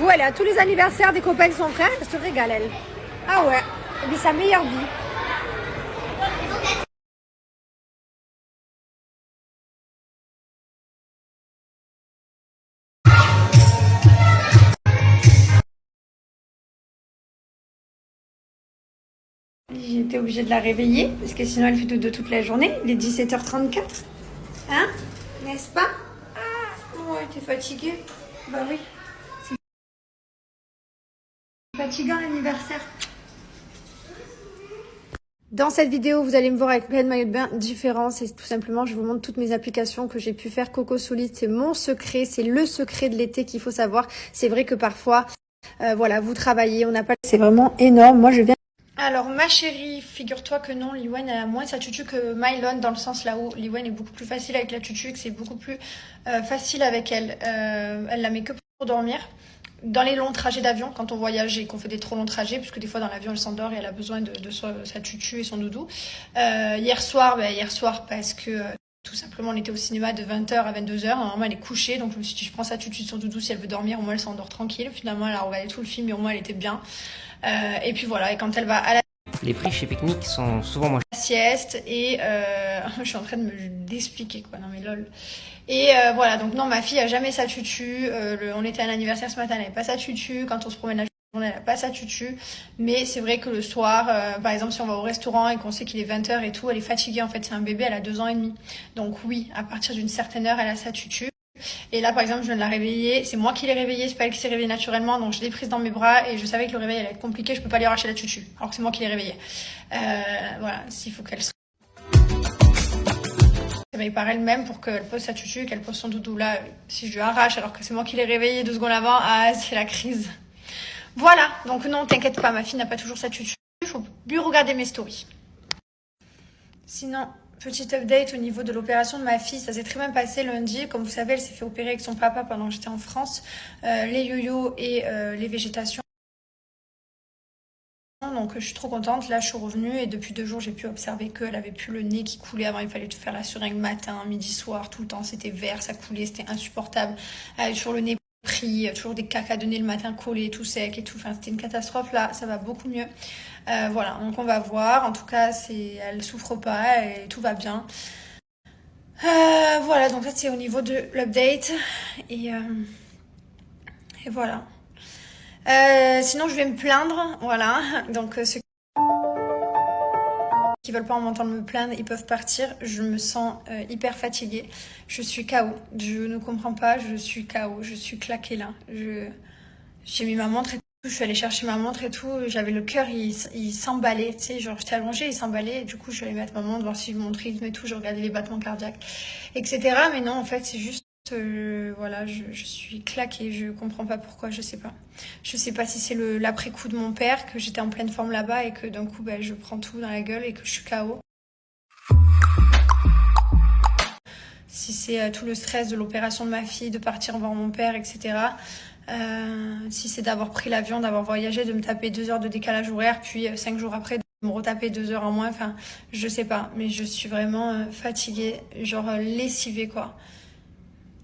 coup, elle est à tous les anniversaires des copains de son frère, elle se régale, elle. Ah ouais, elle vit sa meilleure vie. J'étais obligée de la réveiller, parce que sinon elle fait dodo toute la journée. Il est 17h34. Hein? N'est-ce pas? Ah, ouais, t'es fatiguée? Bah oui. C'est fatigant l'anniversaire. Dans cette vidéo, vous allez me voir avec plein de maillots de bain différents. C'est tout simplement, je vous montre toutes mes applications que j'ai pu faire. Coco Solide, c'est mon secret. C'est le secret de l'été qu'il faut savoir. C'est vrai que parfois, voilà, vous travaillez, on n'a pas... C'est vraiment énorme. Moi, je viens... Alors, ma chérie, figure-toi que non, Liwen, elle a moins sa tutu que Mylon, dans le sens là où Liwen est beaucoup plus facile avec la tutu et que c'est beaucoup plus facile avec elle. Elle la met que pour dormir. Dans les longs trajets d'avion, quand on voyage et qu'on fait des trop longs trajets, puisque des fois dans l'avion elle s'endort et elle a besoin de sa tutu et son doudou. Hier soir, parce que tout simplement on était au cinéma de 20h à 22h, normalement elle est couchée, donc je me suis dit je prends sa tutu et son doudou si elle veut dormir, au moins elle s'endort tranquille. Finalement elle a regardé tout le film et au moins elle était bien. Et puis voilà, et quand elle va à la... Les prix chez Picnic sont souvent moins chers. Sieste et je suis en train de me l'expliquer quoi, non mais lol. Et voilà, donc non, ma fille a jamais sa tutu. On était à l'anniversaire ce matin, elle n'avait pas sa tutu. Quand on se promène la journée, elle n'a pas sa tutu. Mais c'est vrai que le soir, par exemple, si on va au restaurant et qu'on sait qu'il est 20h et tout, elle est fatiguée. En fait, c'est un bébé, elle a 2 ans et demi. Donc oui, à partir d'une certaine heure, elle a sa tutu. Et là, par exemple, je viens de la réveiller. C'est moi qui l'ai réveillée, c'est pas elle qui s'est réveillée naturellement. Donc je l'ai prise dans mes bras et je savais que le réveil allait être compliqué. Je peux pas lui arracher la tutu, alors que c'est moi qui l'ai réveillée. Voilà, s'il faut qu'elle se réveille par elle-même pour qu'elle pose sa tutu, qu'elle pose son doudou. Là, si je lui arrache alors que c'est moi qui l'ai réveillée 2 secondes avant, ah, c'est la crise. Voilà, donc non, t'inquiète pas, ma fille n'a pas toujours sa tutu. Il faut lui regarder mes stories. Sinon, petite update au niveau de l'opération de ma fille, ça s'est très bien passé lundi. Comme vous savez, elle s'est fait opérer avec son papa pendant que j'étais en France. Les yo-yo et les végétations. Donc je suis trop contente, là je suis revenue et depuis 2 jours j'ai pu observer qu'elle avait plus le nez qui coulait. Avant il fallait faire la seringue matin, midi, soir, tout le temps c'était vert, ça coulait, c'était insupportable. Elle avait toujours le nez pris, toujours des caca de nez le matin collés, tout sec et tout, enfin c'était une catastrophe. Là ça va beaucoup mieux. Voilà, donc on va voir, en tout cas elle souffre pas et tout va bien. Voilà, donc ça c'est au niveau de l'update et voilà. Sinon je vais me plaindre, voilà, donc ceux qui veulent pas m'entendre me plaindre, ils peuvent partir. Je me sens hyper fatiguée, je suis KO, je ne comprends pas, je suis KO, je suis claquée là. J'ai mis ma montre et tout, je suis allée chercher ma montre et tout, j'avais le cœur, il s'emballait, tu sais, genre j'étais allongée, il s'emballait, et du coup je suis allée mettre ma montre, voir si mon rythme et tout, je regardais les battements cardiaques, etc. Mais non, en fait c'est juste... voilà, je suis claquée, je comprends pas pourquoi, je sais pas. Je sais pas si c'est l'après-coup de mon père, que j'étais en pleine forme là-bas et que d'un coup je prends tout dans la gueule et que je suis KO. Si c'est tout le stress de l'opération de ma fille, de partir voir mon père, etc. Si c'est d'avoir pris l'avion, d'avoir voyagé, de me taper 2 heures de décalage horaire, puis 5 jours après de me retaper 2 heures en moins, enfin je sais pas, mais je suis vraiment fatiguée, genre lessivée quoi.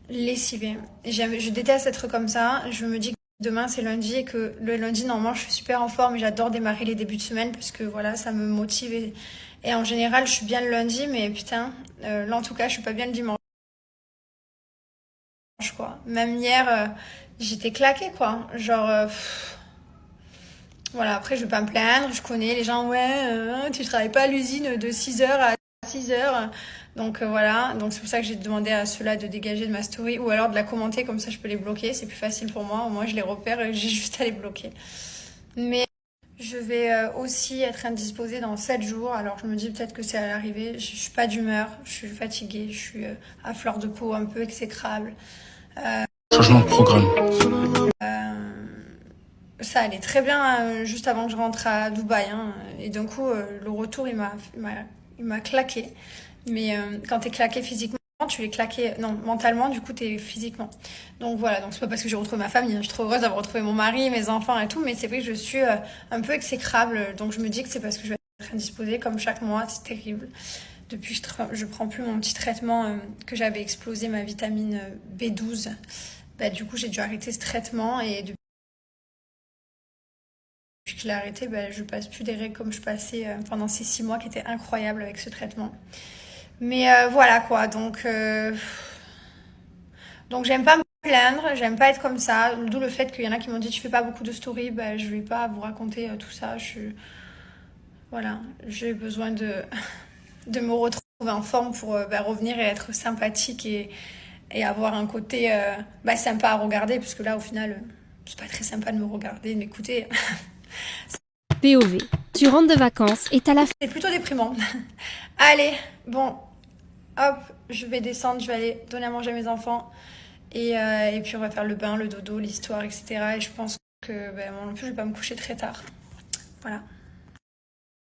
Lessivée. Je déteste être comme ça. Je me dis que demain c'est lundi et que le lundi normalement je suis super en forme et j'adore démarrer les débuts de semaine parce que voilà ça me motive et en général je suis bien le lundi mais putain là en tout cas je suis pas bien le dimanche quoi. Même hier j'étais claquée quoi. Genre voilà, après je vais pas me plaindre, je connais les gens ouais tu travailles pas à l'usine de 6h à 6h. Donc voilà, donc c'est pour ça que j'ai demandé à ceux-là de dégager de ma story ou alors de la commenter, comme ça je peux les bloquer, c'est plus facile pour moi, au moins je les repère et j'ai juste à les bloquer. Mais je vais aussi être indisposée dans 7 jours, alors je me dis peut-être que c'est à l'arrivée, je suis pas d'humeur, je suis fatiguée, je suis à fleur de peau, un peu exécrable. Changement de programme. Ça allait très bien juste avant que je rentre à Dubaï, hein, et d'un coup le retour il m'a claqué. Mais quand t'es claqué physiquement, tu l'es claqué... Non, mentalement, du coup, t'es physiquement. Donc voilà, donc c'est pas parce que j'ai retrouvé ma famille. Hein. Je suis trop heureuse d'avoir retrouvé mon mari, mes enfants et tout. Mais c'est vrai que je suis un peu exécrable. Donc je me dis que c'est parce que je vais être indisposée comme chaque mois. C'est terrible. Depuis que je prends plus mon petit traitement que j'avais explosé, ma vitamine B12. Bah, du coup, j'ai dû arrêter ce traitement. Et je l'ai arrêté, je passe plus des règles comme je passais pendant ces 6 mois qui étaient incroyables avec ce traitement. Mais voilà quoi, donc j'aime pas me plaindre, j'aime pas être comme ça, d'où le fait qu'il y en a qui m'ont dit tu fais pas beaucoup de stories, je vais pas vous raconter tout ça, voilà, j'ai besoin de me retrouver en forme pour revenir et être sympathique et avoir un côté sympa à regarder, parce que là au final c'est pas très sympa de me regarder, de m'écouter. POV, tu rentres de vacances et t'as la C'est plutôt déprimant. Allez, bon, hop, je vais descendre, je vais aller donner à manger à mes enfants. Et puis on va faire le bain, le dodo, l'histoire, etc. Et je pense que moi non plus, je vais pas me coucher très tard. Voilà.